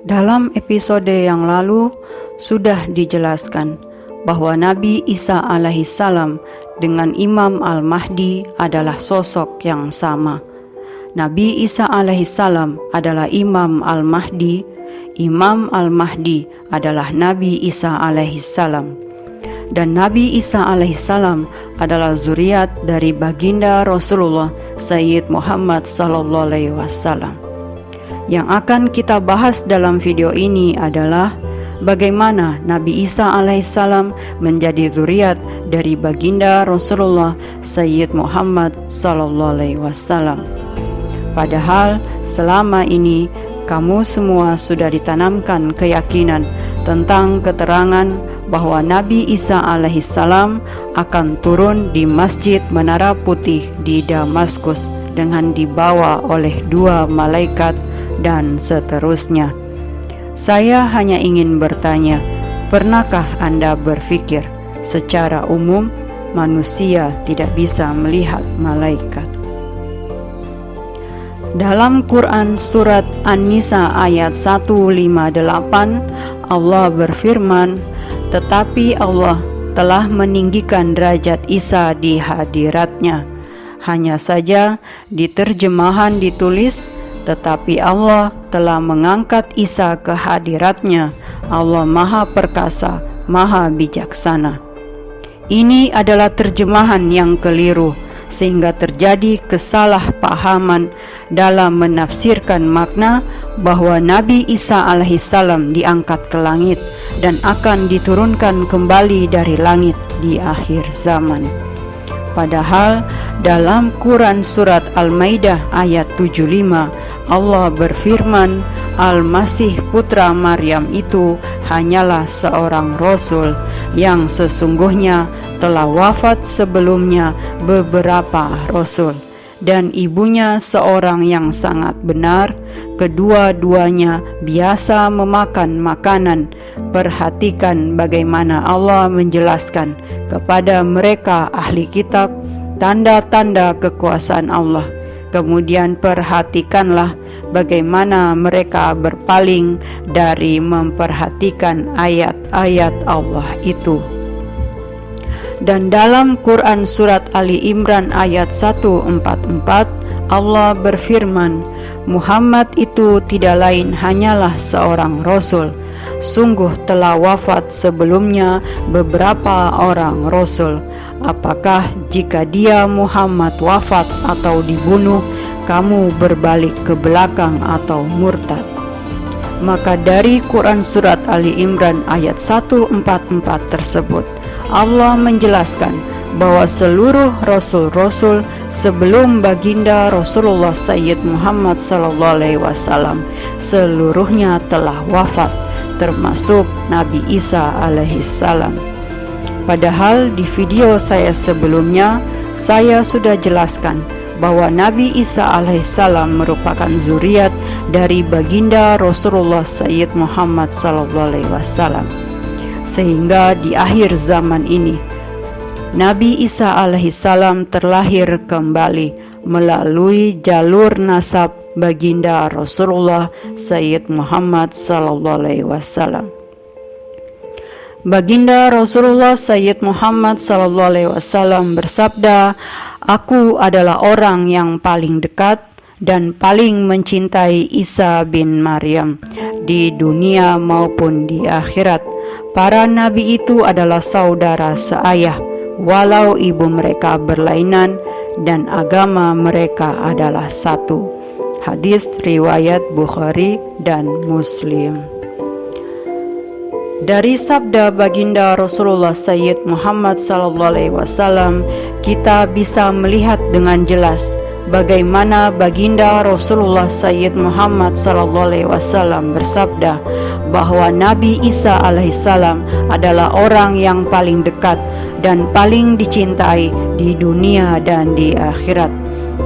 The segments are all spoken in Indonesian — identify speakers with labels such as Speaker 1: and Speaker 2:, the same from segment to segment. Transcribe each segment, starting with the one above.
Speaker 1: Dalam episode yang lalu sudah dijelaskan bahwa Nabi Isa alaihissalam dengan Imam Al-Mahdi adalah sosok yang sama. Nabi Isa alaihissalam adalah Imam Al-Mahdi, Imam Al-Mahdi adalah Nabi Isa alaihissalam. Dan Nabi Isa alaihissalam adalah zuriat dari baginda Rasulullah Sayyid Muhammad sallallahu alaihi wasallam. Yang akan kita bahas dalam video ini adalah bagaimana Nabi Isa alaihissalam menjadi zuriat dari baginda Rasulullah Sayyid Muhammad sallallahu alaihi wasallam. Padahal selama ini kamu semua sudah ditanamkan keyakinan tentang keterangan bahwa Nabi Isa alaihissalam akan turun di Masjid Menara Putih di Damaskus dengan dibawa oleh 2 malaikat dan seterusnya. Saya hanya ingin bertanya, pernahkah Anda berpikir secara umum manusia tidak bisa melihat malaikat? Dalam Quran surat An-Nisa ayat 158, Allah berfirman, "Tetapi Allah telah meninggikan derajat Isa di hadiratnya." Hanya saja di terjemahan ditulis, "Tetapi Allah telah mengangkat Isa ke hadiratnya. Allah Maha Perkasa, Maha Bijaksana." Ini adalah terjemahan yang keliru, sehingga terjadi kesalahpahaman dalam menafsirkan makna bahwa Nabi Isa alaihissalam diangkat ke langit dan akan diturunkan kembali dari langit di akhir zaman. Padahal dalam Quran surat Al-Maidah ayat 75 Allah berfirman, Al-Masih putra Maryam itu hanyalah seorang rasul yang sesungguhnya telah wafat sebelumnya beberapa rasul, dan ibunya seorang yang sangat benar. Kedua-duanya biasa memakan makanan. Perhatikan bagaimana Allah menjelaskan kepada mereka ahli kitab tanda-tanda kekuasaan Allah. Kemudian perhatikanlah bagaimana mereka berpaling dari memperhatikan ayat-ayat Allah itu. Dan dalam Quran surat Ali Imran ayat 144 Allah berfirman, Muhammad itu tidak lain hanyalah seorang rasul. Sungguh telah wafat sebelumnya beberapa orang rasul. Apakah jika dia Muhammad wafat atau dibunuh, kamu berbalik ke belakang atau murtad? Maka dari Quran surat Ali Imran ayat 144 tersebut Allah menjelaskan bahwa seluruh rasul-rasul sebelum baginda Rasulullah Sayyid Muhammad sallallahu alaihi wasallam seluruhnya telah wafat, termasuk Nabi Isa alaihissalam. Padahal di video saya sebelumnya saya sudah jelaskan bahwa Nabi Isa alaihissalam merupakan zuriat dari baginda Rasulullah Sayyid Muhammad sallallahu alaihi wasallam. Sehingga di akhir zaman ini Nabi Isa alaihissalam terlahir kembali melalui jalur nasab baginda Rasulullah Sayyid Muhammad sallallahu alaihi wasallam. Baginda Rasulullah Sayyid Muhammad sallallahu alaihi wasallam bersabda, "Aku adalah orang yang paling dekat dan paling mencintai Isa bin Maryam di dunia maupun di akhirat. Para nabi itu adalah saudara seayah, walau ibu mereka berlainan dan agama mereka adalah satu." Hadis riwayat Bukhari dan Muslim. Dari sabda baginda Rasulullah Sayyid Muhammad sallallahu alaihi wasallam kita bisa melihat dengan jelas bagaimana baginda Rasulullah Sayyid Muhammad sallallahu alaihi wasallam bersabda bahwa Nabi Isa alaihissalam adalah orang yang paling dekat dan paling dicintai di dunia dan di akhirat.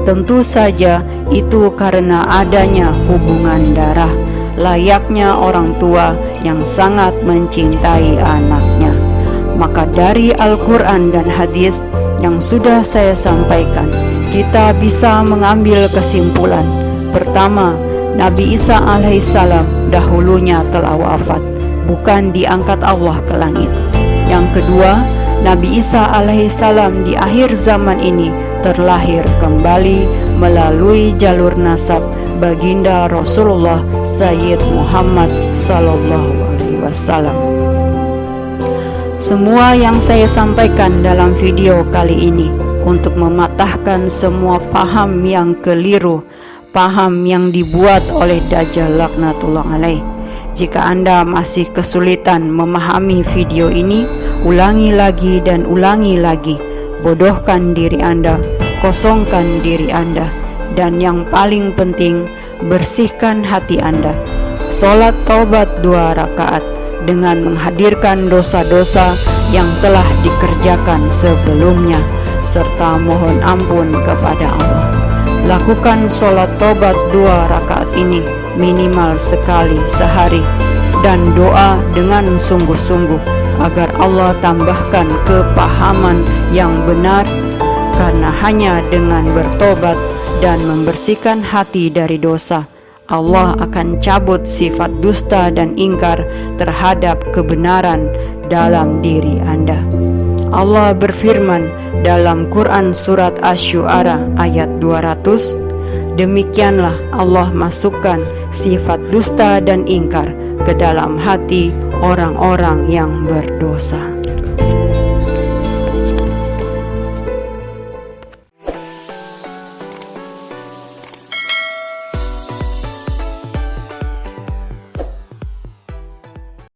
Speaker 1: Tentu saja itu karena adanya hubungan darah, layaknya orang tua yang sangat mencintai anaknya. Maka dari Al-Quran dan hadis yang sudah saya sampaikan, kita bisa mengambil kesimpulan. Pertama, Nabi Isa alaihissalam dahulunya telah wafat, bukan diangkat Allah ke langit. Yang kedua, Nabi Isa alaihissalam di akhir zaman ini terlahir kembali melalui jalur nasab baginda Rasulullah Sayyid Muhammad sallallahu alaihi wasallam. Semua yang saya sampaikan dalam video kali ini untuk mematahkan semua paham yang keliru, paham yang dibuat oleh Dajjal laknatullah alaih. Jika Anda masih kesulitan memahami video ini, ulangi lagi dan ulangi lagi. Bodohkan diri Anda, kosongkan diri Anda, dan yang paling penting, bersihkan hati Anda. Sholat taubat 2 rakaat dengan menghadirkan dosa-dosa yang telah dikerjakan sebelumnya, serta mohon ampun kepada Allah. Lakukan sholat taubat 2 rakaat ini minimal sekali sehari, dan doa dengan sungguh-sungguh agar Allah tambahkan kepahaman yang benar, karena hanya dengan bertobat dan membersihkan hati dari dosa, Allah akan cabut sifat dusta dan ingkar terhadap kebenaran dalam diri Anda. Allah berfirman dalam Quran surat Asy-Syu'ara ayat 200, demikianlah Allah masukkan sifat dusta dan ingkar ke dalam hati orang-orang yang berdosa.